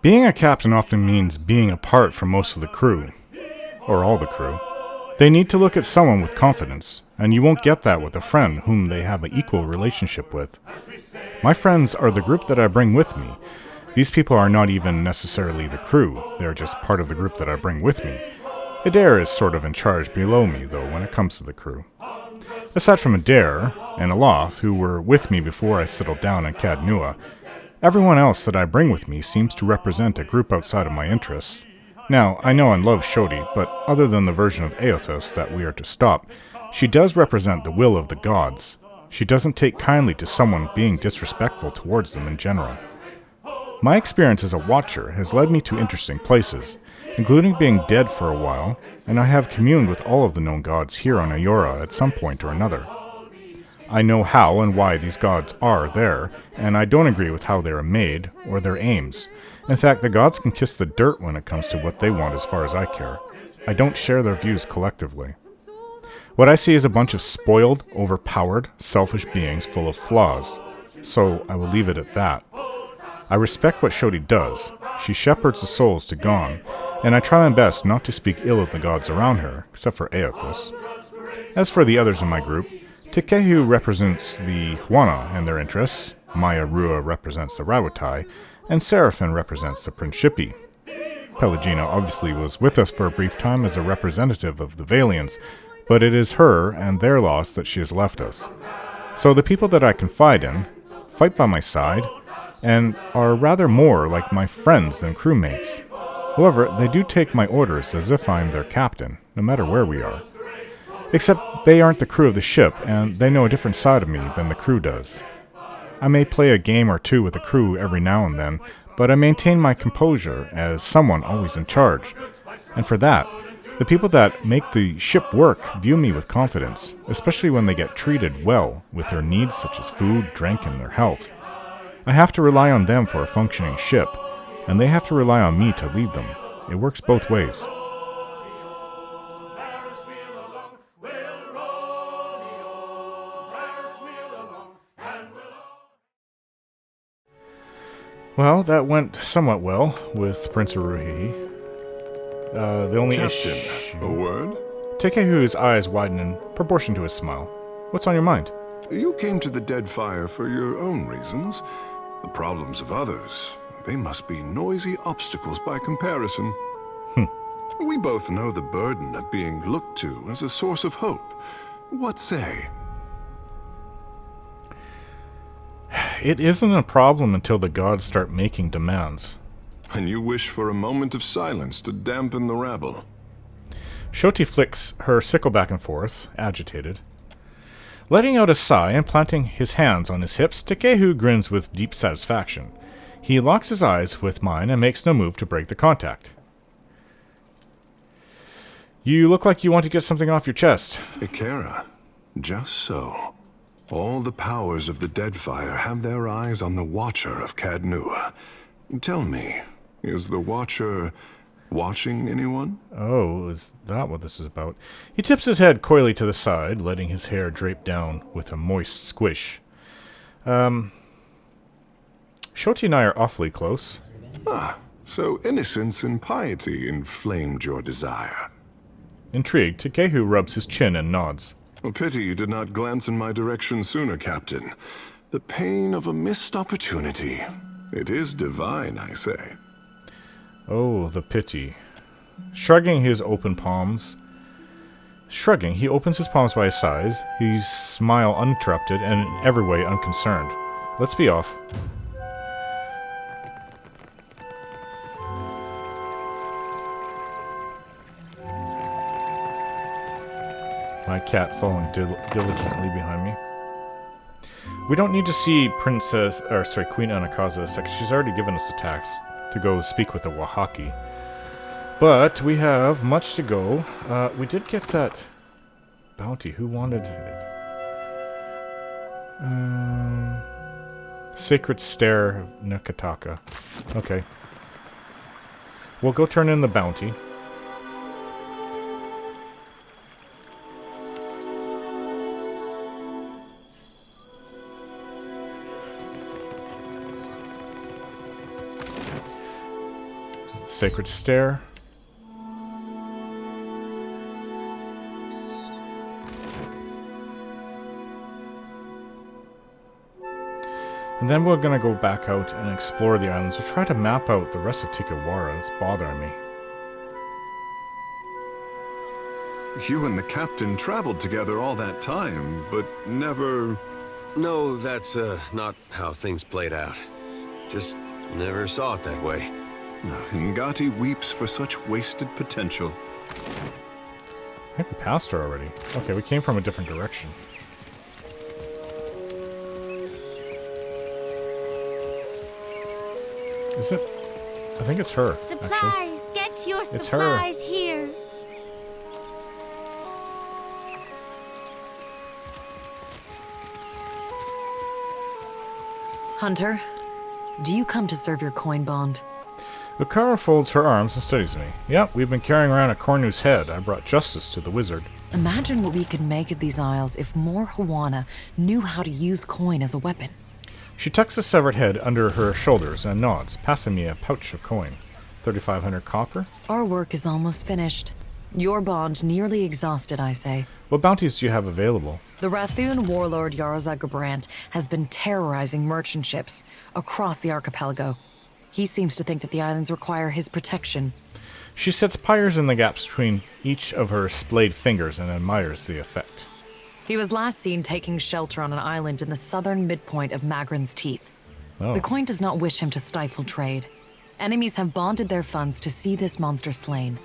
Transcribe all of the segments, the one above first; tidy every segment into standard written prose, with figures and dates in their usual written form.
Being a captain often means being apart from most of the crew, or all the crew. They need to look at someone with confidence, and you won't get that with a friend whom they have an equal relationship with. My friends are the group that I bring with me. These people are not even necessarily the crew, they are just part of the group that I bring with me. Adair is sort of in charge below me, though, when it comes to the crew. Aside from Adair and Aloth, who were with me before I settled down in Cadnua, everyone else that I bring with me seems to represent a group outside of my interests. Now, I know and love Shodi, but other than the version of Aothos that we are to stop, she does represent the will of the gods. She doesn't take kindly to someone being disrespectful towards them in general. My experience as a watcher has led me to interesting places, including being dead for a while, and I have communed with all of the known gods here on Ayora at some point or another. I know how and why these gods are there, and I don't agree with how they are made or their aims. In fact, the gods can kiss the dirt when it comes to what they want as far as I care. I don't share their views collectively. What I see is a bunch of spoiled, overpowered, selfish beings full of flaws, so I will leave it at that. I respect what Shodi does. She shepherds the souls to Gon, and I try my best not to speak ill of the gods around her, except for Aothos. As for the others in my group, Tikehu represents the Huana and their interests, Maya Rua represents the Rawutai, and Seraphin represents the Principi. Pelagina obviously was with us for a brief time as a representative of the Valians, but it is her and their loss that she has left us. So the people that I confide in fight by my side, and are rather more like my friends than crewmates. However, they do take my orders as if I am their captain, no matter where we are. Except they aren't the crew of the ship, and they know a different side of me than the crew does. I may play a game or two with the crew every now and then, but I maintain my composure as someone always in charge. And for that, the people that make the ship work view me with confidence, especially when they get treated well with their needs such as food, drink, and their health. I have to rely on them for a functioning ship, and they have to rely on me to lead them. It works both ways. Well, that went somewhat well with Prince Aruhi. The only Captain, issue... a word? Tikehu's eyes widen in proportion to his smile. What's on your mind? You came to the Deadfire for your own reasons. The problems of others, they must be noisy obstacles by comparison. We both know the burden of being looked to as a source of hope. What say? It isn't a problem until the gods start making demands. And you wish for a moment of silence to dampen the rabble. Shoti flicks her sickle back and forth, agitated. Letting out a sigh and planting his hands on his hips, Tikehu grins with deep satisfaction. He locks his eyes with mine and makes no move to break the contact. You look like you want to get something off your chest. Ikera, just so. All the powers of the Deadfire have their eyes on the Watcher of Cadnua. Tell me, is the Watcher watching anyone? Oh, is that what this is about? He tips his head coyly to the side, letting his hair drape down with a moist squish. Shoti and I are awfully close. Ah, so innocence and piety inflamed your desire. Intrigued, Tikehu rubs his chin and nods. A pity you did not glance in my direction sooner, Captain. The pain of a missed opportunity. It is divine, I say. Oh, the pity. Shrugging, he opens his palms by his sides. His smile uninterrupted and in every way unconcerned. Let's be off. My cat following diligently behind me. We don't need to see Queen Anakaza a second. She's already given us a task to go speak with the Wahaki. But we have much to go. We did get that bounty. Who wanted it? Sacred Stair of Neketaka. Okay. We'll go turn in the bounty. Sacred Stair. And then we're gonna go back out and explore the islands. We'll try to map out the rest of Tikawara. It's bothering me. You and the captain traveled together all that time, but never... No, that's not how things played out. Just never saw it that way. Ngati weeps for such wasted potential. I think we passed her already. Okay, we came from a different direction. Is it? I think it's her, Supplies! actually. Get your It's supplies here! Hunter, do you come to serve your coin bond? Ukara folds her arms and studies me. Yep, we've been carrying around a Cornu's head. I brought justice to the wizard. Imagine what we could make of these isles if more Hawana knew how to use coin as a weapon. She tucks the severed head under her shoulders and nods, passing me a pouch of coin. 3,500 copper? Our work is almost finished. Your bond nearly exhausted, I say. What bounties do you have available? The Rathun warlord Yarzag Brandt has been terrorizing merchant ships across the archipelago. He seems to think that the islands require his protection. She sets pyres in the gaps between each of her splayed fingers and admires the effect. He was last seen taking shelter on an island in the southern midpoint of Magran's Teeth. Oh. The coin does not wish him to stifle trade. Enemies have bonded their funds to see this monster slain.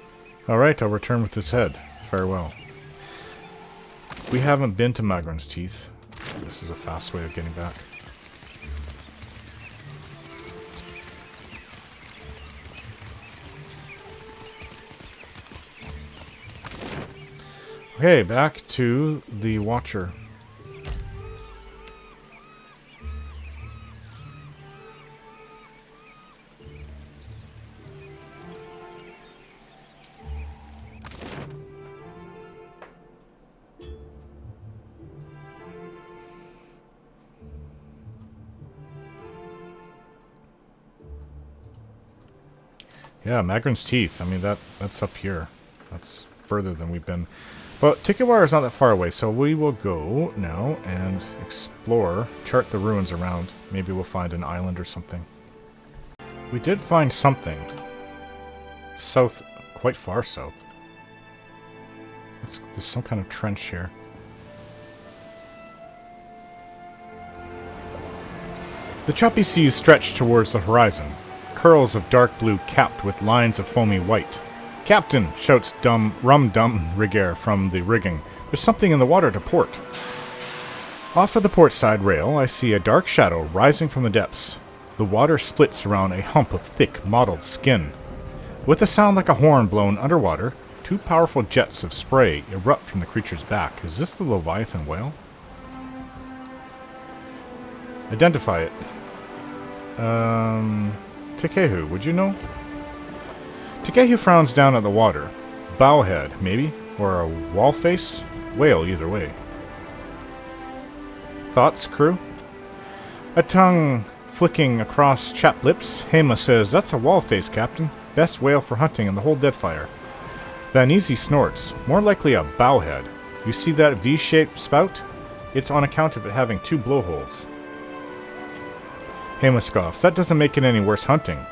Alright, I'll return with his head. Farewell. We haven't been to Magran's Teeth. This is a fast way of getting back. Okay, back to the Watcher. Yeah, Magran's Teeth. I mean, that's up here. That's further than we've been. But Tikawara is not that far away, so we will go now and explore, chart the ruins around. Maybe we'll find an island or something. We did find something. South, quite far south. There's some kind of trench here. The choppy seas stretch towards the horizon. Curls of dark blue capped with lines of foamy white. "Captain!" shouts Rum-Dum Rigger from the rigging. "There's something in the water to port." Off of the port side rail, I see a dark shadow rising from the depths. The water splits around a hump of thick, mottled skin. With a sound like a horn blown underwater, two powerful jets of spray erupt from the creature's back. Is this the Leviathan whale? Identify it. Tikehu, would you know? Tikehu frowns down at the water. Bowhead, maybe? Or a wall face? Whale, either way. Thoughts, crew? A tongue flicking across chapped lips, Hema says, "That's a wall face, Captain. Best whale for hunting in the whole Deadfire." Vanese snorts. "More likely a bowhead. You see that V-shaped spout? It's on account of it having two blowholes." Hema scoffs. "That doesn't make it any worse hunting."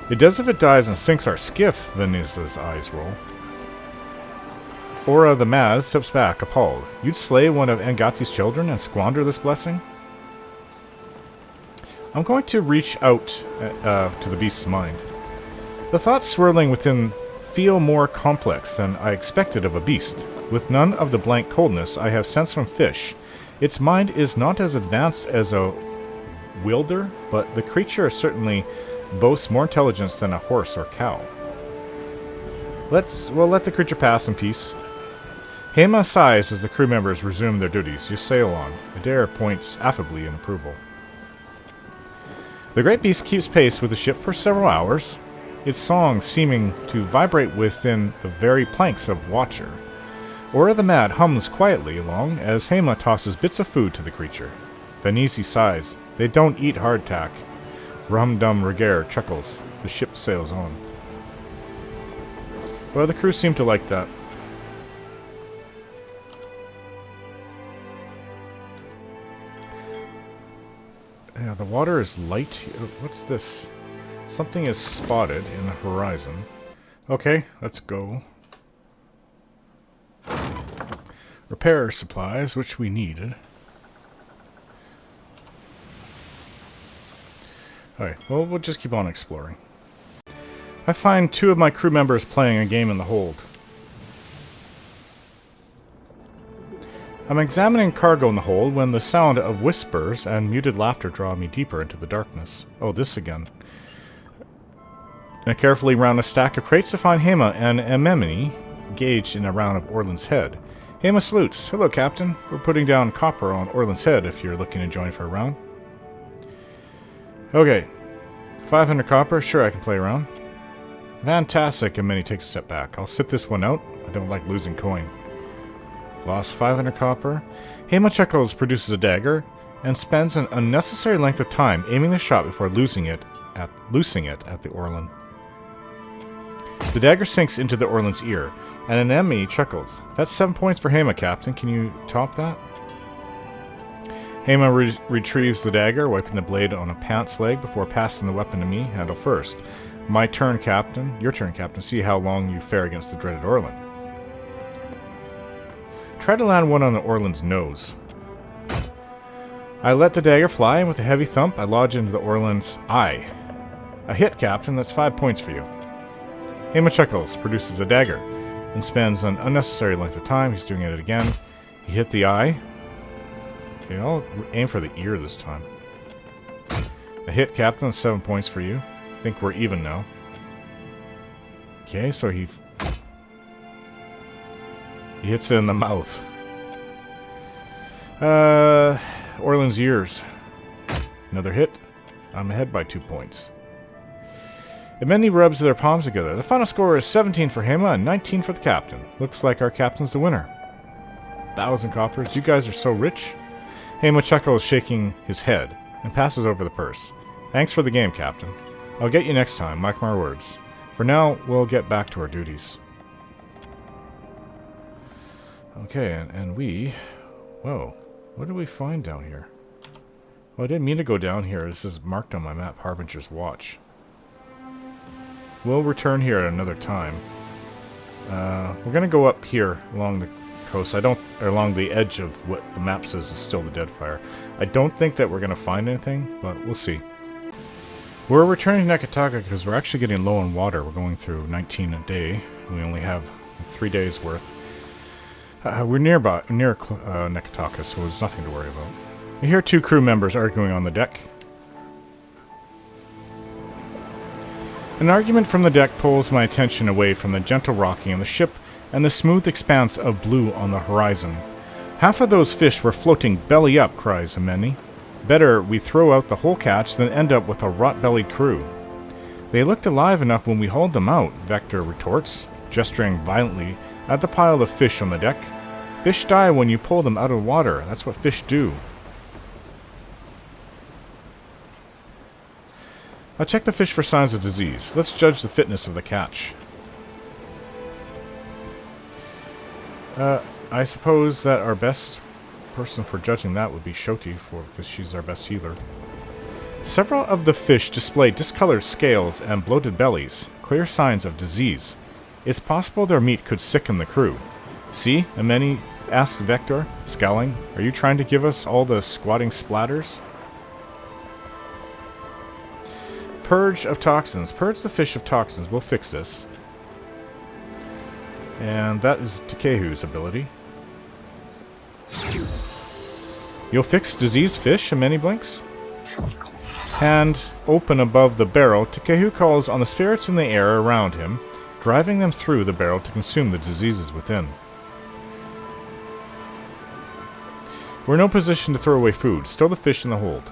"It does if it dives and sinks our skiff," Vanese's eyes roll. Aura the Mad steps back, appalled. "You'd slay one of Ngati's children and squander this blessing?" I'm going to reach out to the beast's mind. The thoughts swirling within feel more complex than I expected of a beast. With none of the blank coldness I have sensed from fish, its mind is not as advanced as a wilder, but the creature certainly boasts more intelligence than a horse or cow. Let the creature pass in peace. Hema sighs as the crew members resume their duties. You sail on. Adair points affably in approval. The great beast keeps pace with the ship for several hours, its song seeming to vibrate within the very planks of Watcher. Aura the Mad hums quietly along as Hema tosses bits of food to the creature. Vanese sighs. They don't eat hardtack. Rum-Dum Rigger chuckles. The ship sails on. Well, the crew seem to like that. Yeah, the water is light. What's this? Something is spotted in the horizon. Okay, let's go. Repair supplies, which we needed. Alright, well, we'll just keep on exploring. I find 2 of my crew members playing a game in the hold. I'm examining cargo in the hold when the sound of whispers and muted laughter draw me deeper into the darkness. Oh, this again. I carefully round a stack of crates to find Hema and Ememini engaged in a round of Orland's Head. Hema salutes. Hello, Captain. We're putting down copper on Orland's Head if you're looking to join for a round. Okay. 500 copper. Sure, I can play around. Fantastic. Ememini takes a step back. I'll sit this one out. I don't like losing coin. Lost 500 copper. Hema chuckles, produces a dagger, and spends an unnecessary length of time aiming the shot before loosing it at the Orland. The dagger sinks into the Orland's ear, and an enemy chuckles. That's 7 points for Hema, Captain. Can you top that? Hema retrieves the dagger, wiping the blade on a pant's leg before passing the weapon to me, handle first. My turn, Captain. Your turn, Captain. See how long you fare against the dreaded Orland. Try to land one on the Orland's nose. I let the dagger fly, and with a heavy thump, I lodge into the Orland's eye. A hit, Captain. That's 5 points for you. Hema chuckles, produces a dagger, and spends an unnecessary length of time. He's doing it again. He hit the eye. Okay, I'll aim for the ear this time. A hit, Captain. 7 points for you. I think we're even now. Okay, so he hits it in the mouth. Orland's ears. Another hit. I'm ahead by 2 points. Ememini rubs their palms together. The final score is 17 for Hema and 19 for the captain. Looks like our captain's the winner. 1,000 coppers. You guys are so rich. Hema chuckles, shaking his head, and passes over the purse. Thanks for the game, Captain. I'll get you next time, mark my words. For now, we'll get back to our duties. Okay, and we... Whoa. What did we find down here? Well, I didn't mean to go down here. This is marked on my map, Harbinger's Watch. We'll return here at another time. We're going to go up here along the coast. Or along the edge of what the map says is still the Deadfire. I don't think that we're going to find anything, but we'll see. We're returning to Neketaka because we're actually getting low on water. We're going through 19 a day. We only have 3 days worth. We're near Neketaka, so there's nothing to worry about. I hear 2 crew members arguing on the deck. An argument from the deck pulls my attention away from the gentle rocking of the ship and the smooth expanse of blue on the horizon. Half of those fish were floating belly up, cries Ememini. Better we throw out the whole catch than end up with a rot-bellied crew. They looked alive enough when we hauled them out, Vector retorts, gesturing violently at the pile of fish on the deck. Fish die when you pull them out of water. That's what fish do. I'll check the fish for signs of disease. Let's judge the fitness of the catch. I suppose that our best person for judging that would be Shoti, because she's our best healer. Several of the fish display discolored scales and bloated bellies, clear signs of disease. It's possible their meat could sicken the crew. See? Ememini asked Vector, scowling. Are you trying to give us all the squatting splatters? Purge of toxins. Purge the fish of toxins. We'll fix this. And that is Takehu's ability. You'll fix diseased fish, Ememini blinks. Hand open above the barrel, Takehu calls on the spirits in the air around him, driving them through the barrel to consume the diseases within. We're in no position to throw away food. Stow the fish in the hold.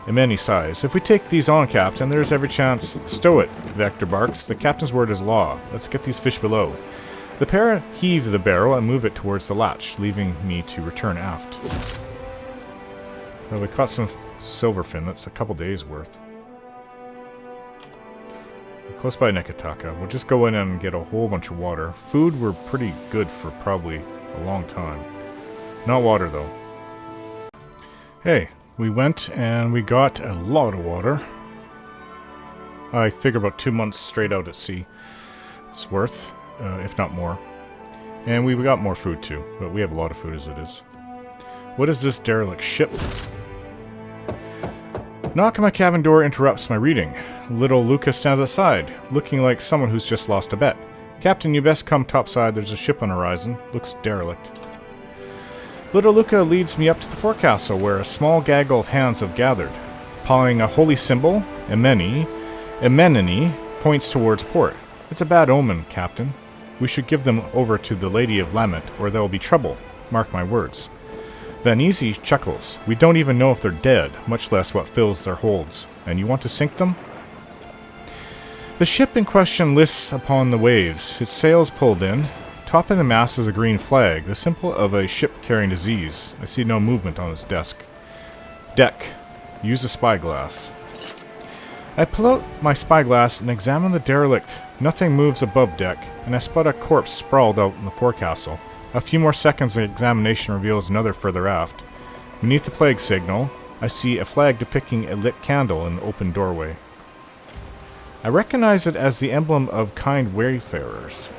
Ememini sighs. If we take these on, Captain, there's every chance. Stow it, Vector barks. The captain's word is law. Let's get these fish below. The pair heave the barrel and move it towards the latch, leaving me to return aft. Well, we caught some silverfin. That's a couple days worth. Close by Neketaka. We'll just go in and get a whole bunch of water. Food, we're pretty good for probably a long time. Not water, though. Hey, we went and we got a lot of water. I figure about 2 months straight out at sea. It's worth, if not more. And we got more food, too. But we have a lot of food as it is. What is this derelict ship? Knock on my cabin door interrupts my reading. Little Luca stands outside, looking like someone who's just lost a bet. Captain, you best come topside. There's a ship on the horizon. Looks derelict. Little Luca leads me up to the forecastle, where a small gaggle of hands have gathered. Pawing a holy symbol, Emenini points towards port. It's a bad omen, Captain. We should give them over to the Lady of Lament, or there will be trouble. Mark my words. Vanese chuckles. We don't even know if they're dead, much less what fills their holds. And you want to sink them? The ship in question lists upon the waves. Its sails pulled in. Topping the mast is a green flag, the symbol of a ship carrying disease. I see no movement on its deck. Use a spyglass. I pull out my spyglass and examine the derelict. Nothing moves above deck, and I spot a corpse sprawled out in the forecastle. A few more seconds of examination reveals another further aft. Beneath the plague signal, I see a flag depicting a lit candle in an open doorway. I recognize it as the emblem of kind wayfarers.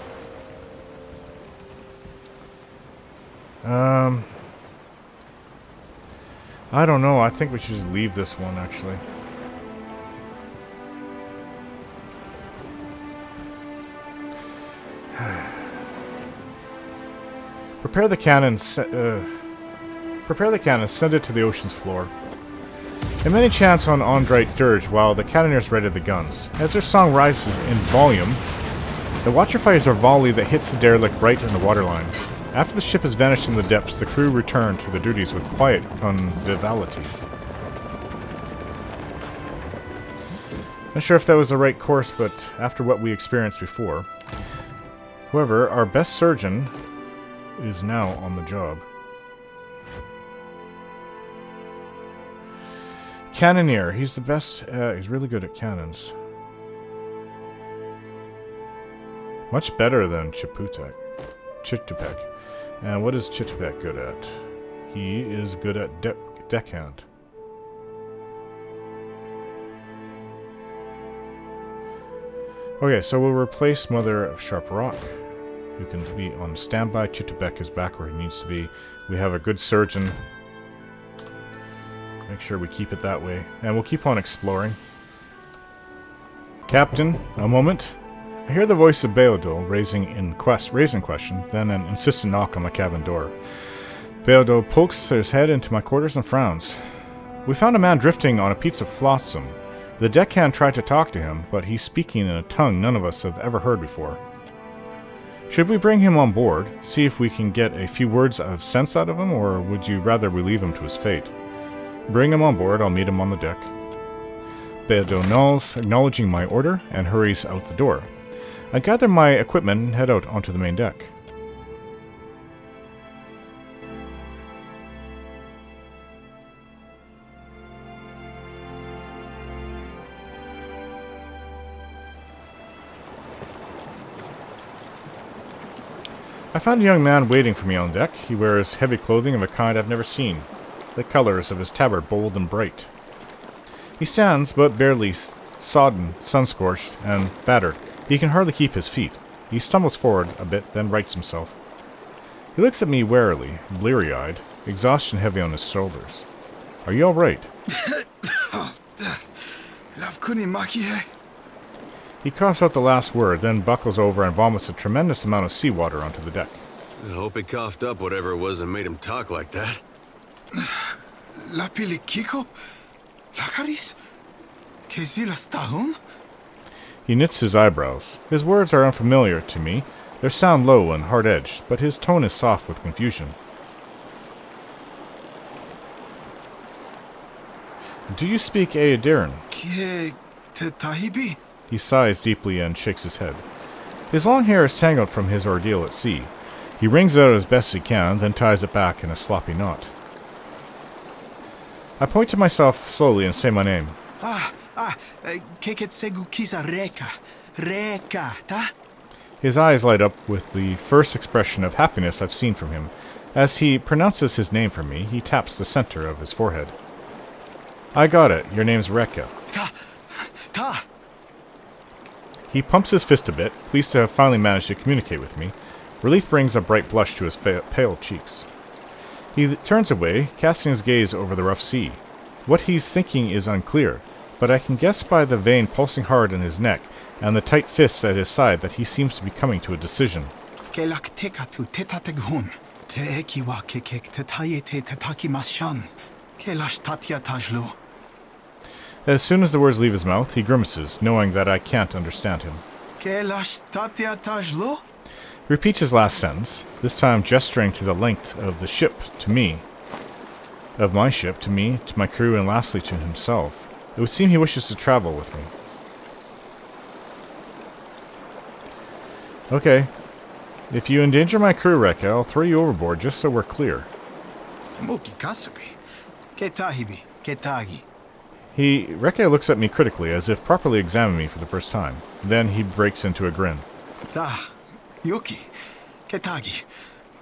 I don't know. I think we should just leave this one, actually. Prepare the cannon. Prepare the cannon. Send it to the ocean's floor. And many chants on Andrite dirge while the cannoneers ready the guns. As their song rises in volume, the watcher fires a volley that hits the derelict right in the waterline. After the ship has vanished in the depths, the crew return to their duties with quiet conviviality. Not sure if that was the right course, but after what we experienced before. However, our best surgeon is now on the job. Cannoneer. He's the best. He's really good at cannons. Much better than Chitupek. And what is Chitupek good at? He is good at deckhand. Okay, so we'll replace Mother of Sharp Rock, who can be on standby. Chitupek is back where he needs to be. We have a good surgeon. Make sure we keep it that way. And we'll keep on exploring. Captain, a moment. I hear the voice of Beodo raising question, then an insistent knock on my cabin door. Beodo pokes his head into my quarters and frowns. We found a man drifting on a piece of flotsam. The deckhand tried to talk to him, but he's speaking in a tongue none of us have ever heard before. Should we bring him on board, see if we can get a few words of sense out of him, or would you rather we leave him to his fate? Bring him on board, I'll meet him on the deck. Beodo nods, acknowledging my order, and hurries out the door. I gather my equipment and head out onto the main deck. I found a young man waiting for me on deck. He wears heavy clothing of a kind I've never seen. The colors of his tabard bold and bright. He stands, but barely sodden, sun-scorched, and battered. He can hardly keep his feet. He stumbles forward a bit, then rights himself. He looks at me warily, bleary-eyed, exhaustion heavy on his shoulders. Are you all right? He coughs out the last word, then buckles over and vomits a tremendous amount of seawater onto the deck. I hope he coughed up whatever it was that made him talk like that. La Pilikiko? Lakaris? Kezilas Tahun? He knits his eyebrows. His words are unfamiliar to me. They sound low and hard-edged, but his tone is soft with confusion. Do you speak Aadiran? He sighs deeply and shakes his head. His long hair is tangled from his ordeal at sea. He wrings it out as best he can, then ties it back in a sloppy knot. I point to myself slowly and say my name. Keketsegu Kisa Reka. Rekata. His eyes light up with the first expression of happiness I've seen from him. As he pronounces his name for me, he taps the center of his forehead. I got it. Your name's Rekka. Ta. He pumps his fist a bit, pleased to have finally managed to communicate with me. Relief brings a bright blush to his pale cheeks. He turns away, casting his gaze over the rough sea. What he's thinking is unclear, but I can guess by the vein pulsing hard in his neck and the tight fists at his side that he seems to be coming to a decision. Kelaktekatu tetateghun. Teekiwa kekek tetayete tetakimashan. Kelashtatya tajlu. As soon as the words leave his mouth, he grimaces, knowing that I can't understand him. Kelashtatya tajlu? He repeats his last sentence, this time gesturing to the length of the ship to me, of my ship to me, to my crew, and lastly to himself. It would seem he wishes to travel with me. Okay. If you endanger my crew, Rekka, I'll throw you overboard just so we're clear. Muki kasubi. Ketahibi. Ketagi. Rekka looks at me critically, as if properly examining me for the first time. Then he breaks into a grin. Ta. Yuki. Ketagi.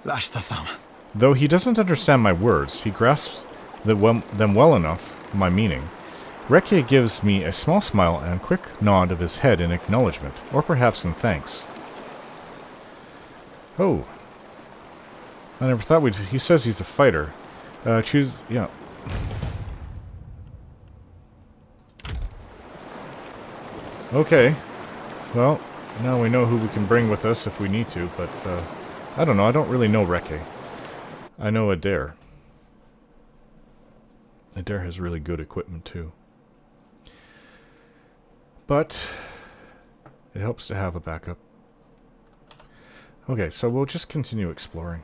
Lashta-sama. Though he doesn't understand my words, he grasps them well enough, my meaning. Rekka gives me a small smile and a quick nod of his head in acknowledgement, or perhaps in thanks. Oh. I never thought he says he's a fighter. Yeah. Okay. Well, now we know who we can bring with us if we need to, but, I don't know. I don't really know Rekka. I know Adair. Adair has really good equipment, too. But it helps to have a backup. Okay, so we'll just continue exploring.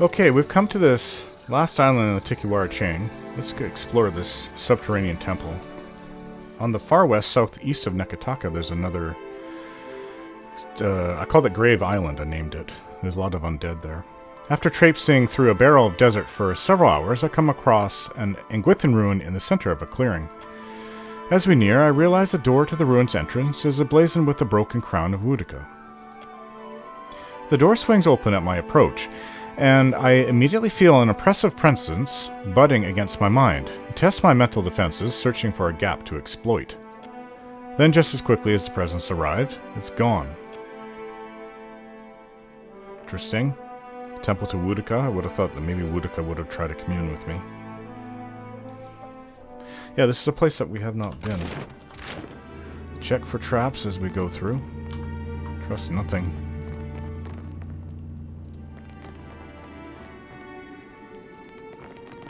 Okay, we've come to this last island in the Tikawara chain. Let's explore this subterranean temple. On the far west, southeast of Neketaka, there's another... I called it Grave Island, I named it. There's a lot of undead there. After traipsing through a barrel of desert for several hours, I come across an Engwithan ruin in the center of a clearing. As we near, I realize the door to the ruin's entrance is ablazoned with the broken crown of Wutika. The door swings open at my approach, and I immediately feel an oppressive presence butting against my mind. I test my mental defenses, searching for a gap to exploit. Then, just as quickly as the presence arrived, it's gone. Interesting. Temple to Wutika. I would have thought that maybe Wutika would have tried to commune with me. Yeah, this is a place that we have not been. Check for traps as we go through. Trust nothing.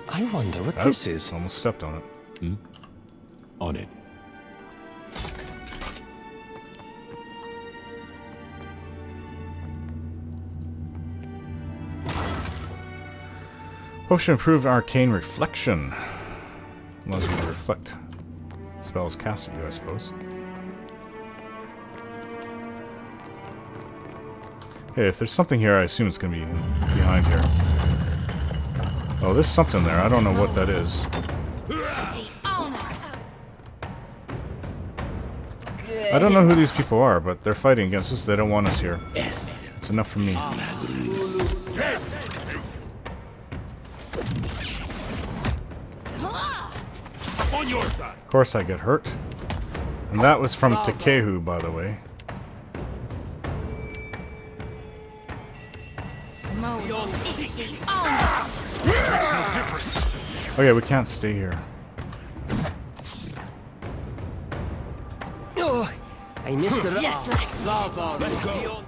I wonder what this is. Almost stepped on it. On it. Potion improved arcane reflection. Allows you to reflect spells cast at you, I suppose. Hey, if there's something here, I assume it's going to be behind here. Oh, there's something there. I don't know what that is. I don't know who these people are, but they're fighting against us. They don't want us here. It's enough for me. Of course I get hurt. And that was from Takehu, by the way. Oh yeah, we can't stay here. Oh, I missed the Just like lava. Let's go.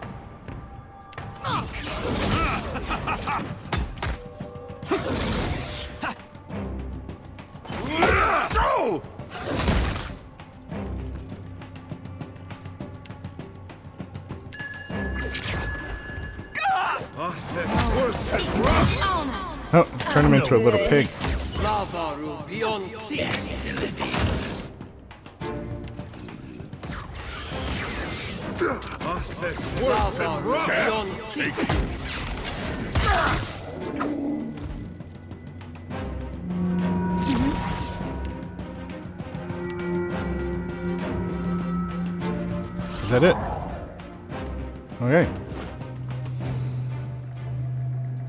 Oh, turn him into a little pig. Lava room beyond six. Lava room beyond six. Is that it? Okay.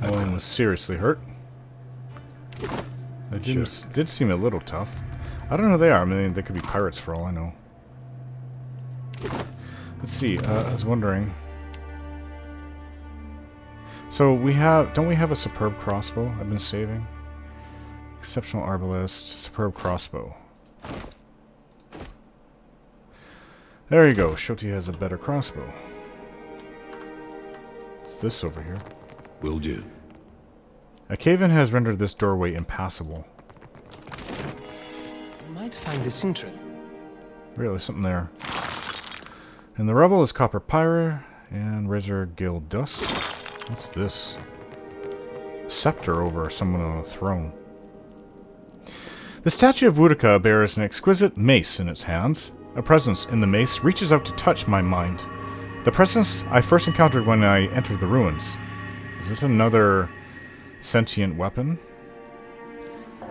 No one was seriously hurt. They did seem a little tough. I don't know who they are. I mean, they could be pirates for all I know. Let's see. I was wondering. So we have... Don't we have a superb crossbow I've been saving? Exceptional arbalist. Superb crossbow. There you go. Shoti has a better crossbow. It's this over here. Will do. A cave-in has rendered this doorway impassable. You might find this interesting. Really, something there. And the rubble is copper pyre and razor gill dust. What's this? Scepter over someone on a throne. The statue of Wuduka bears an exquisite mace in its hands. A presence in the mace reaches out to touch my mind. The presence I first encountered when I entered the ruins. Is it another sentient weapon?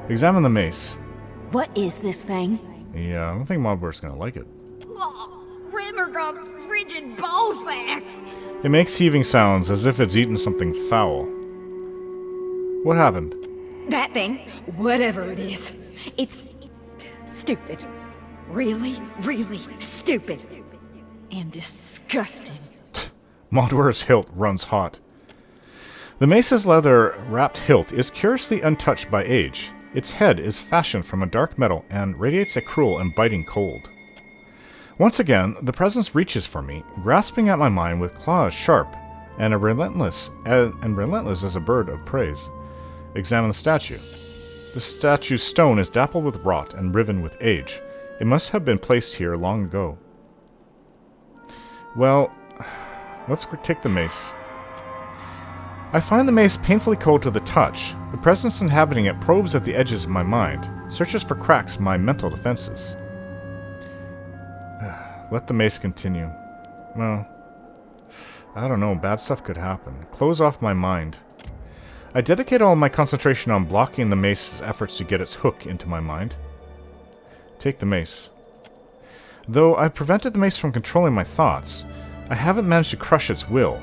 Examine the mace. What is this thing? Yeah, I don't think Modware's gonna like it. Oh, Remergob's frigid ballsack! It makes heaving sounds as if it's eaten something foul. What happened? That thing, whatever it is, it's stupid. Really, really stupid. And disgusting. Modware's hilt runs hot. The mace's leather-wrapped hilt is curiously untouched by age. Its head is fashioned from a dark metal and radiates a cruel and biting cold. Once again, the presence reaches for me, grasping at my mind with claws sharp and relentless as a bird of praise. Examine the statue. The statue's stone is dappled with rot and riven with age. It must have been placed here long ago. Well, let's take the mace. I find the mace painfully cold to the touch. The presence inhabiting it probes at the edges of my mind, searches for cracks in my mental defenses. Let the mace continue. Well, I don't know, bad stuff could happen. Close off my mind. I dedicate all my concentration on blocking the mace's efforts to get its hook into my mind. Take the mace. Though I've prevented the mace from controlling my thoughts, I haven't managed to crush its will.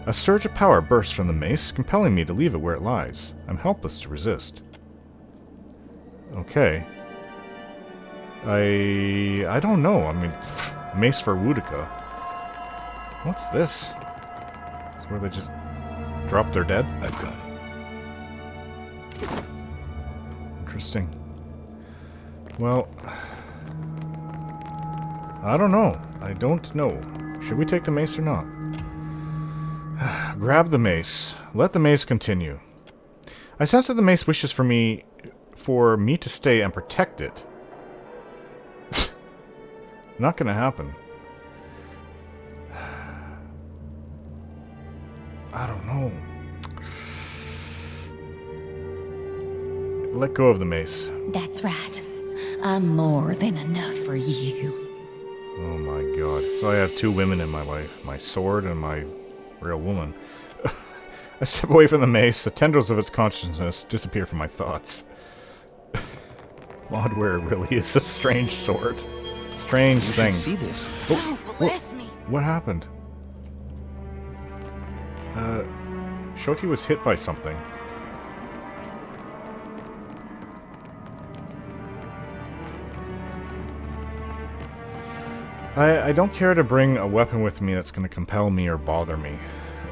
A surge of power bursts from the mace, compelling me to leave it where it lies. I'm helpless to resist. Okay. I don't know. I mean, mace for Wuduka. What's this? It's where they just drop their dead? I've got it. Interesting. Well, I don't know. I don't know. Should we take the mace or not? Grab the mace. Let the mace continue. I sense that the mace wishes for me to stay and protect it. Not gonna happen. I don't know. Let go of the mace. That's right. I'm more than enough for you. Oh my god. So I have two women in my life. My sword and my real woman. I step away from the mace. The tendrils of its consciousness disappear from my thoughts. Modware really is a strange sword. Strange You thing. should see this. Oh, bless me. What happened? Shoti was hit by something. I don't care to bring a weapon with me that's going to compel me or bother me.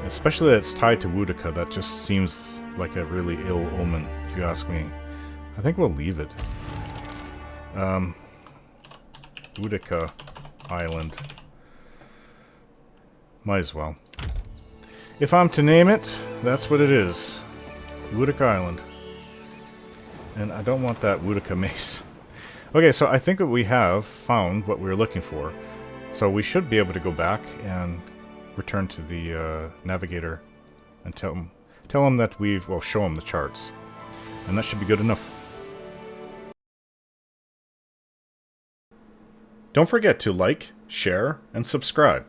Especially that it's tied to Wuduka. That just seems like a really ill omen, if you ask me. I think we'll leave it. Wuduka Island. Might as well. If I'm to name it, that's what it is. Wuduka Island. And I don't want that Wuduka mace. Okay, so I think that we have found what we were looking for. So we should be able to go back and return to the navigator and tell him that we'll show him the charts. And that should be good enough. Don't forget to like, share, and subscribe.